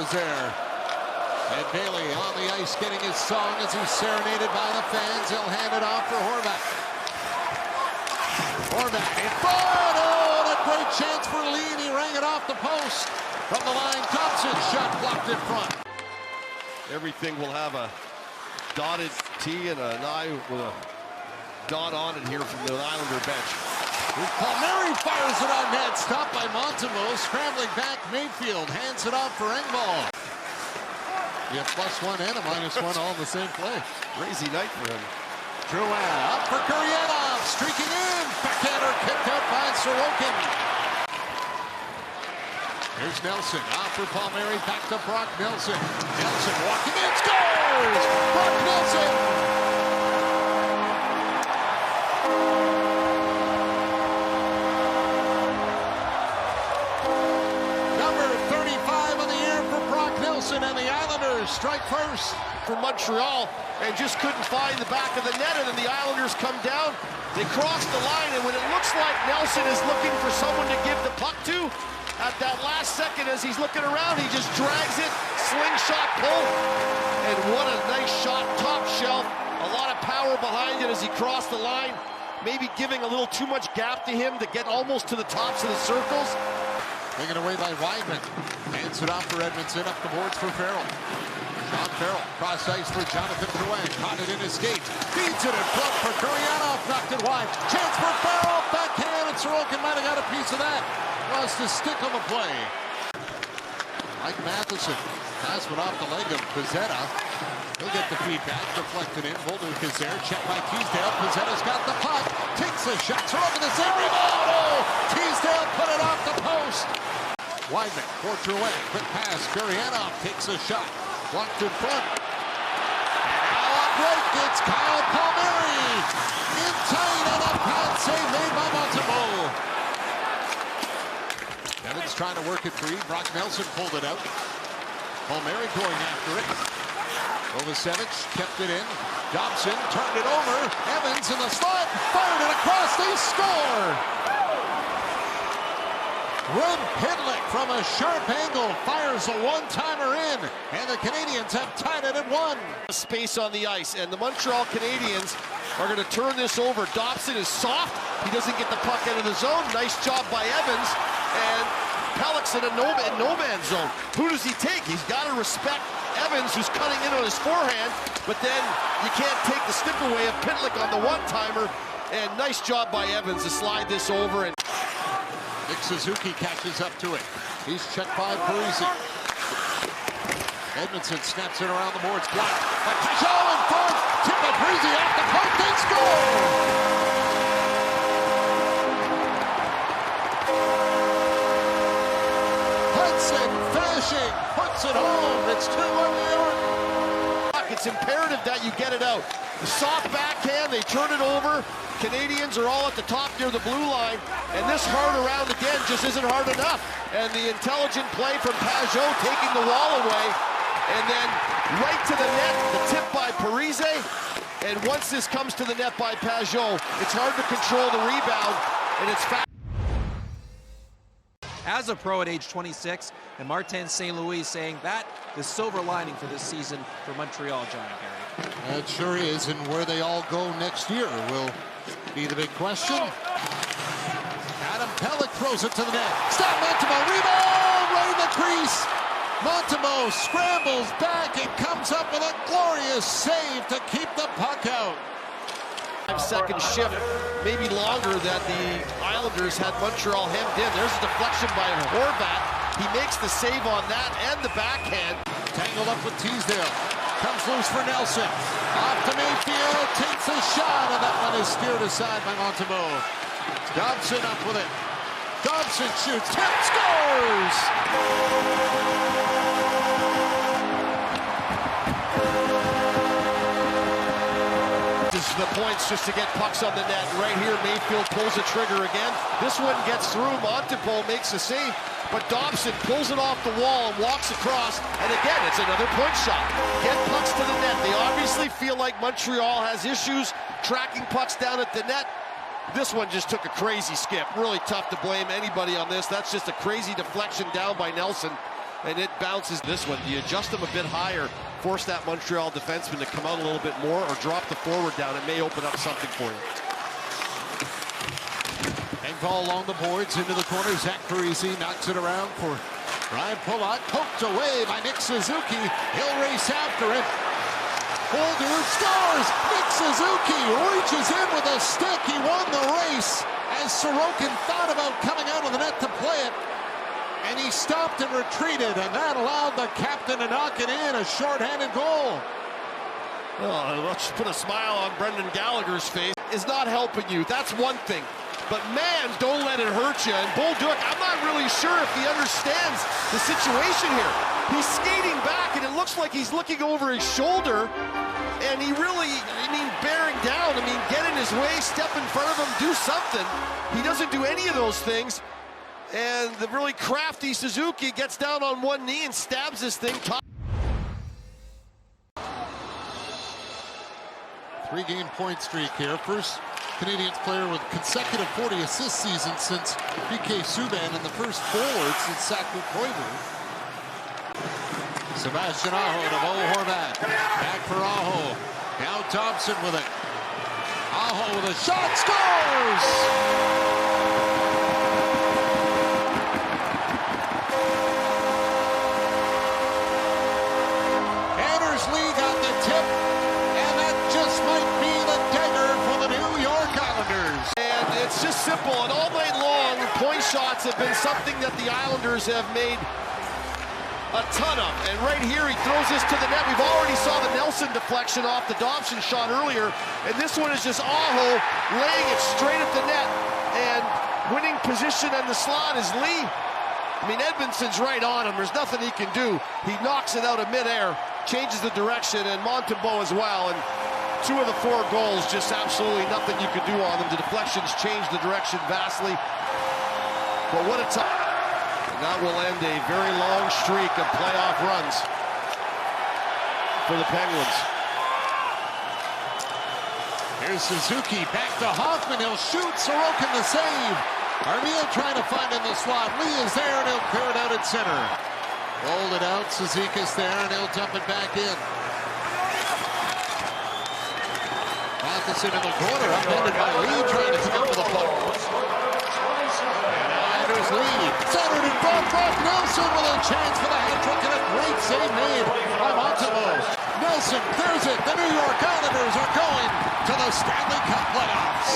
is there. And Bailey on the ice getting his song as he's serenaded by the fans. He'll hand it off for Horvat. Horvat in front. Oh, and a great chance for Lean. He rang it off the post. From the line, Dobson shot blocked in front. Everything will have a dotted T and an I with a dot on it here from the Islander bench. Palmieri fires it on net. Stopped by Montembeault. Scrambling back, Mayfield hands it off for Engvall. You have +1 and a -1 all in the same play. Crazy night for him. Drouin up for Gurianov, streaking in. Backhander kicked out by Sorokin. Here's Nelson off for Palmieri, back to Brock Nelson. Nelson walking in, scores! Brock Nelson! Number 35 on the year for Brock Nelson, and the Islanders strike first. For Montreal, and just couldn't find the back of the net, and then the Islanders come down. They cross the line, and when it looks like Nelson is looking for someone to give the puck to, at that last second as he's looking around, he just drags it, slingshot pull, and what a nice shot, top shelf. A lot of power behind it as he crossed the line, maybe giving a little too much gap to him to get almost to the tops of the circles. Taken away by Weidman. Hands it off for Edmondson, up the boards for Farrell. John Farrell, cross ice for Jonathan Drouin. Caught it in his skate. Feeds it in front for Gurianov. Knocked it wide. Chance for Farrell. Backhand, and Sorokin might have got a piece of that. Lost his stick on the play. Mike Matheson. Pass went off the leg of Pizzetta. He'll get the feedback. Deflected in. Mulder is there. Checked by Teasdale. Pizzetta's got the puck. Takes a shot. Sorokin the same rebound. Oh! Teasdale put it off the post. Weidman for Drouin. Quick pass. Gurianov takes a shot. Blocked in front. And now a break. It's Kyle Palmieri. In tight and a pad save made by Montembeault. Evans trying to work it free. Brock Nelson pulled it out. Palmieri going after it. Kovacevic kept it in. Dobson turned it over. Evans in the slot. Fired it across. They score. Rem Pitlick from a sharp angle fires a one-timer in, and the Canadiens have tied it at 1. Space on the ice, and the Montreal Canadiens are going to turn this over. Dobson is soft. He doesn't get the puck out of the zone. Nice job by Evans, and Pellick's in a no man's zone. Who does he take? He's got to respect Evans, who's cutting in on his forehand, but then you can't take the stick away of Pitlick on the one-timer, and nice job by Evans to slide this over. And Nick Suzuki catches up to it. He's checked by Parisi. Edmondson snaps it around the boards. Blocked by Pajot in front. Tip by Parisi off the puck. They score! Hudson finishing. Puts it home. It's 2-1 New York. It's imperative that you get it out. The soft backhand, they turn it over. Canadians are all at the top near the blue line, and this hard around again just isn't hard enough. And the intelligent play from Pajot taking the wall away, and then right to the net, the tip by Parise. And once this comes to the net by Pajot, it's hard to control the rebound, and it's fast. As a pro at age 26, and Martin St. Louis saying that the silver lining for this season for Montreal, John and Gary. It sure is, and where they all go next year will be the big question. Adam Pellick throws it to the net. Stop Montembeault, rebound right in the crease. Montembeault scrambles back and comes up with a glorious save to keep the puck out. 5-second shift, maybe longer, that the Islanders had Montreal hemmed in. There's a deflection by Horvat. He makes the save on that and the backhand. Tangled up with Teasdale. Comes loose for Nelson. Off to Mayfield. Takes a shot, and that one is steered aside by Montembeault. Dobson up with it. Dobson shoots. Tip, scores! The points just to get pucks on the net. Right here, Mayfield pulls the trigger again. This one gets through. Montembeault makes the save, but Dobson pulls it off the wall and walks across. And again, it's another point shot. Get pucks to the net. They obviously feel like Montreal has issues tracking pucks down at the net. This one just took a crazy skip. Really tough to blame anybody on this. That's just a crazy deflection down by Nelson. and it bounces this one. Do you adjust them a bit higher, force that Montreal defenseman to come out a little bit more, or drop the forward down? It may open up something for you. Engvall along the boards into the corner. Zach Parise knocks it around for Ryan Pulock. Poked away by Nick Suzuki. He'll race after it. Holder scores. Nick Suzuki reaches in with a stick. He won the race as Sorokin thought about coming out of the net to play it. And he stopped and retreated, and that allowed the captain to knock it in. A shorthanded goal. Oh, let's put a smile on Brendan Gallagher's face. Is not helping you. That's one thing. But man, don't let it hurt you. And Bolduc, I'm not really sure if he understands the situation here. He's skating back, and it looks like he's looking over his shoulder. And he really, bearing down. Get in his way, step in front of him, do something. He doesn't do any of those things. And the really crafty Suzuki gets down on one knee and stabs this thing top. 3-game point streak here. First Canadiens player with consecutive 40 assist season since PK Subban, and the first forward since Saku Koivu. Sebastian Aho to Bo Horvat. Back for Aho. Now Dobson with it. Aho with a shot. Scores! Lee got the tip, and that just might be the dagger for the New York Islanders. And it's just simple, and all night long, point shots have been something that the Islanders have made a ton of. And right here, he throws this to the net. We've already saw the Nelson deflection off the Dobson shot earlier, and this one is just Aho laying it straight at the net. And winning position on the slot is Lee. Edmondson's right on him. There's nothing he can do. He knocks it out of midair, changes the direction, and Montembeault as well. And 2 of the 4 goals, just absolutely nothing you can do on them. The deflections change the direction vastly. But what a time. And that will end a very long streak of playoff runs for the Penguins. Here's Suzuki back to Hoffman. He'll shoot. Sorokin the save. Armia trying to find in the slot. Lee is there, and he'll clear it out at center. Rolled it out. Suzuki's there, and he'll dump it back in. Matheson in the corner, upended by Lee, trying to come up with a puck. And there's Lee. Centered in front. Brock Nelson with a chance for the hat trick, and a great save made by Montembeault. Nelson clears it. The New York Islanders are going to the Stanley Cup playoffs.